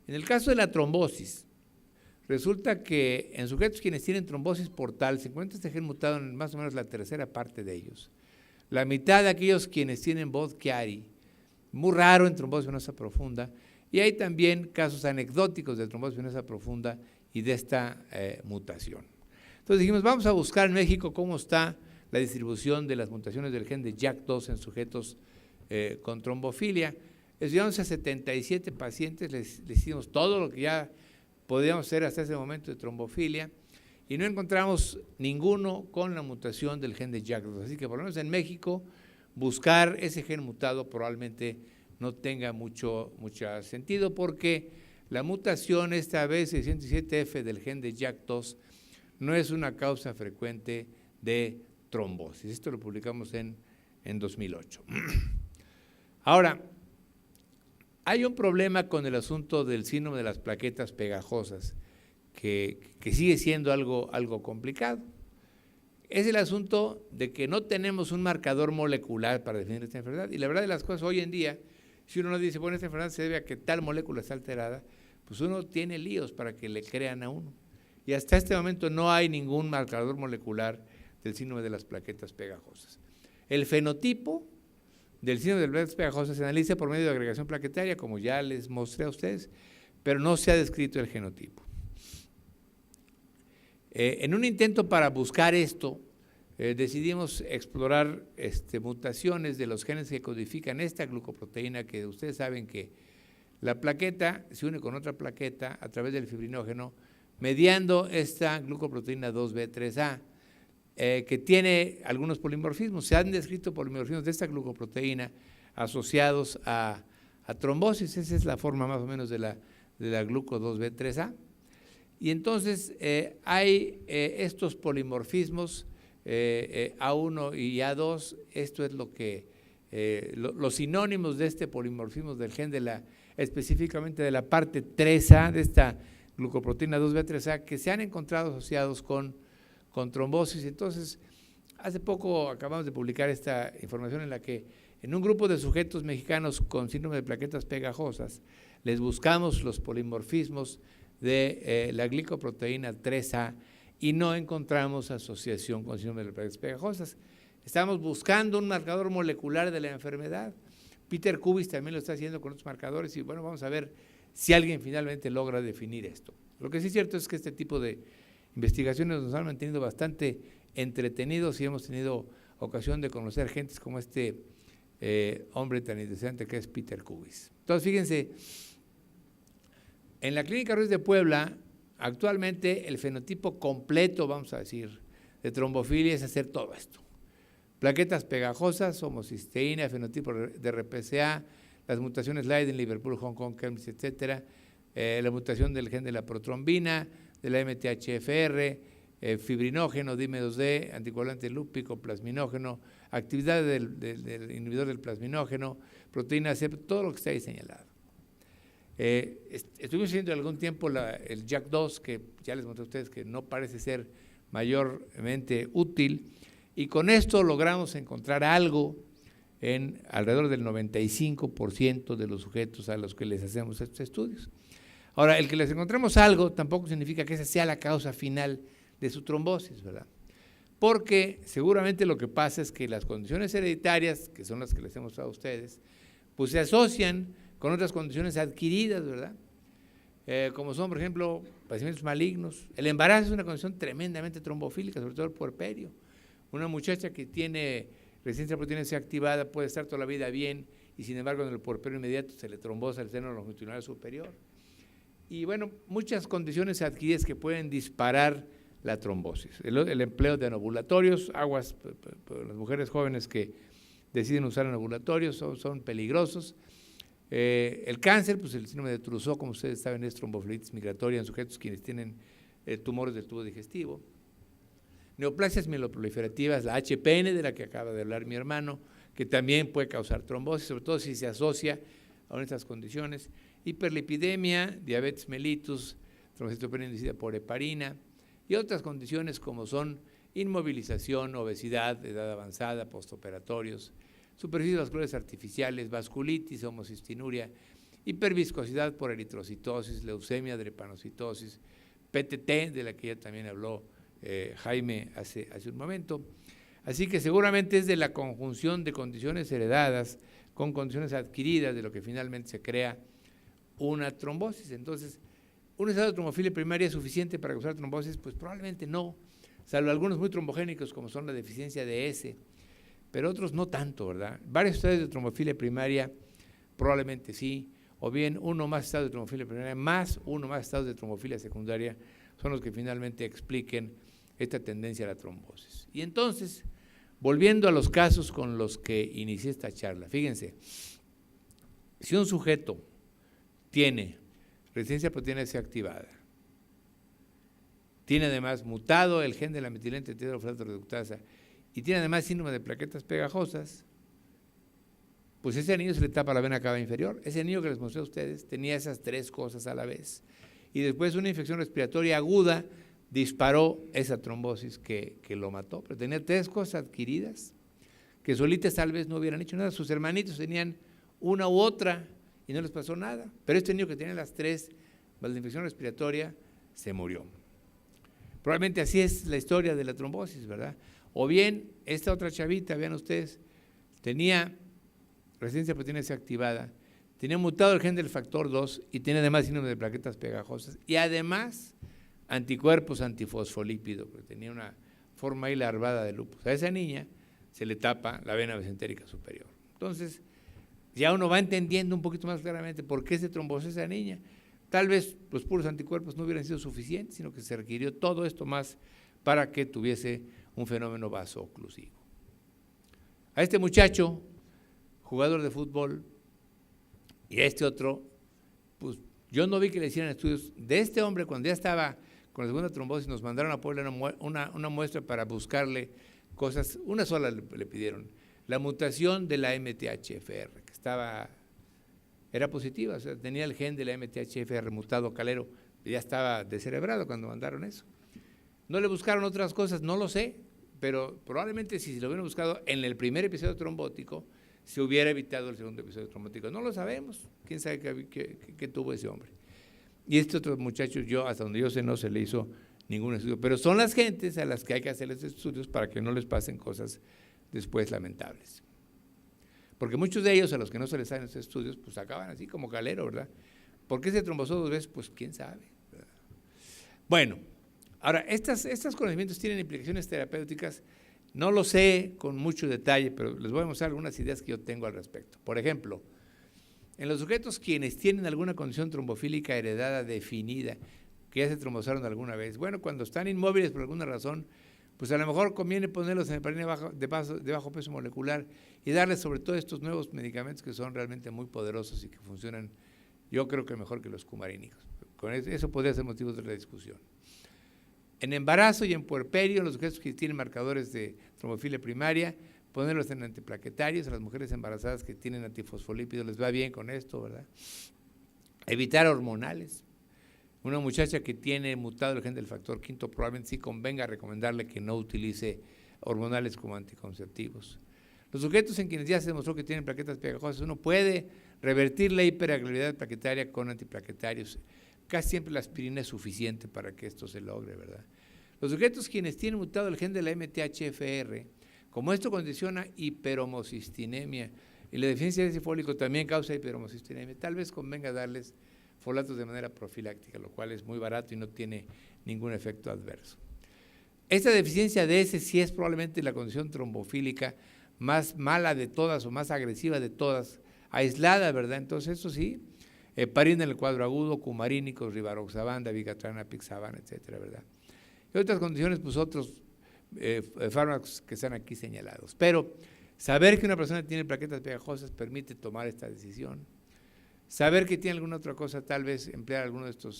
En el caso de la trombosis, resulta que en sujetos quienes tienen trombosis portal se encuentra este gen mutado en más o menos la tercera parte de ellos. La mitad de aquellos quienes tienen Budd-Chiari, muy raro en trombosis venosa profunda, y hay también casos anecdóticos de trombosis venosa profunda y de esta mutación. Entonces dijimos, vamos a buscar en México cómo está la distribución de las mutaciones del gen de JAK2 en sujetos con trombofilia. Estudiamos a 77 pacientes, les hicimos todo lo que ya podíamos hacer hasta ese momento de trombofilia y no encontramos ninguno con la mutación del gen de JAK2. Así que por lo menos en México buscar ese gen mutado probablemente no tenga mucho sentido porque la mutación esta B607F del gen de JAK2 no es una causa frecuente de trombosis. Esto lo publicamos en 2008. Ahora, hay un problema con el asunto del síndrome de las plaquetas pegajosas que sigue siendo algo complicado. Es el asunto de que no tenemos un marcador molecular para definir esta enfermedad. Y la verdad de las cosas, hoy en día, si uno no dice, bueno, esta enfermedad se debe a que tal molécula está alterada, pues uno tiene líos para que le crean a uno. Y hasta este momento no hay ningún marcador molecular del síndrome de las plaquetas pegajosas. El fenotipo del síndrome de las plaquetas pegajosas se analiza por medio de agregación plaquetaria, como ya les mostré a ustedes, pero no se ha descrito el genotipo. En un intento para buscar esto, decidimos explorar mutaciones de los genes que codifican esta glucoproteína, que ustedes saben que la plaqueta se une con otra plaqueta a través del fibrinógeno, mediando esta glucoproteína 2B3A, que tiene algunos polimorfismos. Se han descrito polimorfismos de esta glucoproteína asociados a trombosis. Esa es la forma más o menos de la gluco 2B3A. Y entonces hay estos polimorfismos A1 y A2. Esto es lo que los sinónimos de este polimorfismo del gen específicamente de la parte 3A de esta glucoproteína 2B3A, que se han encontrado asociados con trombosis. Entonces, hace poco acabamos de publicar esta información en la que en un grupo de sujetos mexicanos con síndrome de plaquetas pegajosas les buscamos los polimorfismos de la glicoproteína 3A y no encontramos asociación con síndrome de plaquetas pegajosas. Estamos buscando un marcador molecular de la enfermedad. Peter Kubis también lo está haciendo con otros marcadores y bueno, vamos a ver si alguien finalmente logra definir esto. Lo que sí es cierto es que este tipo de investigaciones nos han mantenido bastante entretenidos y hemos tenido ocasión de conocer gentes como este hombre tan interesante que es Peter Kubis. Entonces, fíjense, en la Clínica Ruiz de Puebla, actualmente el fenotipo completo, vamos a decir, de trombofilia es hacer todo esto. Plaquetas pegajosas, homocisteína, fenotipo de RPCA, las mutaciones Leiden, Liverpool, Hong Kong, Cambridge, etcétera, la mutación del gen de la protrombina, de la MTHFR, fibrinógeno, DIM2D, anticoagulante lúpico, plasminógeno, actividad del inhibidor del plasminógeno, proteína C, todo lo que está ahí señalado. Estuvimos haciendo algún tiempo el JAK2, que ya les mostré a ustedes que no parece ser mayormente útil, y con esto logramos encontrar algo en alrededor del 95% de los sujetos a los que les hacemos estos estudios. Ahora, el que les encontremos algo tampoco significa que esa sea la causa final de su trombosis, ¿verdad? Porque seguramente lo que pasa es que las condiciones hereditarias, que son las que les he mostrado a ustedes, pues se asocian con otras condiciones adquiridas, ¿verdad? Como son, por ejemplo, padecimientos malignos. El embarazo es una condición tremendamente trombofílica, sobre todo el puerperio. Una muchacha que tiene resistencia a proteína C activada puede estar toda la vida bien y sin embargo en el puerperio inmediato se le trombosa el seno longitudinal superior. Y bueno, muchas condiciones adquiridas que pueden disparar la trombosis. El empleo de anovulatorios, aguas, las mujeres jóvenes que deciden usar anovulatorios son peligrosos. El cáncer, pues el síndrome de Trousseau, como ustedes saben, es trombofilitis migratoria en sujetos quienes tienen tumores del tubo digestivo. Neoplasias mieloproliferativas, la HPN, de la que acaba de hablar mi hermano, que también puede causar trombosis, sobre todo si se asocia a estas condiciones. Hiperlipidemia, diabetes mellitus, trombocitopenia inducida por heparina y otras condiciones como son inmovilización, obesidad, edad avanzada, postoperatorios, superficies vasculares artificiales, vasculitis, homocistinuria hiperviscosidad por eritrocitosis, leucemia, drepanocitosis, PTT, de la que ya también habló Jaime hace un momento. Así que seguramente es de la conjunción de condiciones heredadas con condiciones adquiridas de lo que finalmente se crea una trombosis. Entonces, ¿un estado de trombofilia primaria es suficiente para causar trombosis? Pues probablemente no, salvo algunos muy trombogénicos como son la deficiencia de S, pero otros no tanto, ¿verdad? Varios estados de trombofilia primaria probablemente sí, o bien uno más estados de trombofilia primaria más uno más estados de trombofilia secundaria son los que finalmente expliquen esta tendencia a la trombosis. Y entonces, volviendo a los casos con los que inicié esta charla, fíjense, si un sujeto tiene resistencia a proteína S activada, tiene además mutado el gen de la metilente tetrahidrofolate reductasa y tiene además síndrome de plaquetas pegajosas, pues ese niño se le tapa la vena cava inferior. Ese niño que les mostré a ustedes tenía esas tres cosas a la vez. Y después una infección respiratoria aguda disparó esa trombosis que lo mató. Pero tenía tres cosas adquiridas que solitas tal vez no hubieran hecho nada. Sus hermanitos tenían una u otra y no les pasó nada. Pero este niño que tenía las tres, la infección respiratoria, se murió. Probablemente así es la historia de la trombosis, ¿verdad? O bien, esta otra chavita, vean ustedes, tenía resistencia a proteína S activada, tenía mutado el gen del factor 2 y tiene además síndrome de plaquetas pegajosas y además anticuerpos antifosfolípido, porque tenía una forma ahí larvada de lupus. A esa niña se le tapa la vena mesentérica superior. Entonces, ya uno va entendiendo un poquito más claramente por qué se trombosó esa niña. Tal vez los puros anticuerpos no hubieran sido suficientes, sino que se requirió todo esto más para que tuviese un fenómeno vasooclusivo. A este muchacho, jugador de fútbol, y a este otro, pues yo no vi que le hicieran estudios. De este hombre, cuando ya estaba con la segunda trombosis, nos mandaron a Puebla una muestra para buscarle cosas, una sola le pidieron, la mutación de la MTHFR, que era positiva, o sea, tenía el gen de la MTHFR mutado calero, y ya estaba descerebrado cuando mandaron eso. No le buscaron otras cosas, no lo sé, pero probablemente si se lo hubieran buscado en el primer episodio trombótico, se hubiera evitado el segundo episodio trombótico. No lo sabemos, quién sabe qué tuvo ese hombre. Y este otro muchacho, hasta donde yo sé, no se le hizo ningún estudio, pero son las gentes a las que hay que hacerles estudios para que no les pasen cosas después lamentables. Porque muchos de ellos, a los que no se les hacen esos estudios, pues acaban así como calero, ¿verdad? ¿Por qué se trombosó dos veces? Pues quién sabe, ¿verdad? Bueno, ahora, estos conocimientos tienen implicaciones terapéuticas. No lo sé con mucho detalle, pero les voy a mostrar algunas ideas que yo tengo al respecto. Por ejemplo, en los sujetos quienes tienen alguna condición trombofílica heredada definida, que ya se trombosaron alguna vez, bueno, cuando están inmóviles por alguna razón, pues a lo mejor conviene ponerlos en heparina de bajo peso molecular y darles sobre todo estos nuevos medicamentos que son realmente muy poderosos y que funcionan, yo creo que mejor que los cumarínicos. Con eso podría ser motivo de la discusión. En embarazo y en puerperio, los sujetos que tienen marcadores de trombofilia primaria, ponerlos en antiplaquetarios. A las mujeres embarazadas que tienen antifosfolípidos les va bien con esto, ¿verdad? Evitar hormonales. Una muchacha que tiene mutado el gen del factor quinto probablemente sí convenga recomendarle que no utilice hormonales como anticonceptivos. Los sujetos en quienes ya se demostró que tienen plaquetas pegajosas, uno puede revertir la hiperagregalidad plaquetaria con antiplaquetarios. Casi siempre la aspirina es suficiente para que esto se logre, ¿verdad? Los sujetos quienes tienen mutado el gen de la MTHFR, como esto condiciona hiperhomocistinemia y la deficiencia de ese fólico también causa hiperhomocistinemia, tal vez convenga darles folatos de manera profiláctica, lo cual es muy barato y no tiene ningún efecto adverso. Esta deficiencia de ese sí es probablemente la condición trombofílica más mala de todas o más agresiva de todas, aislada, ¿verdad? Entonces eso sí, heparina en el cuadro agudo, cumarínicos, rivaroxaban, dabigatran, apixaban, etcétera, ¿verdad? Y otras condiciones, pues otros fármacos que están aquí señalados. Pero saber que una persona tiene plaquetas pegajosas permite tomar esta decisión. Saber que tiene alguna otra cosa, tal vez emplear alguno de estos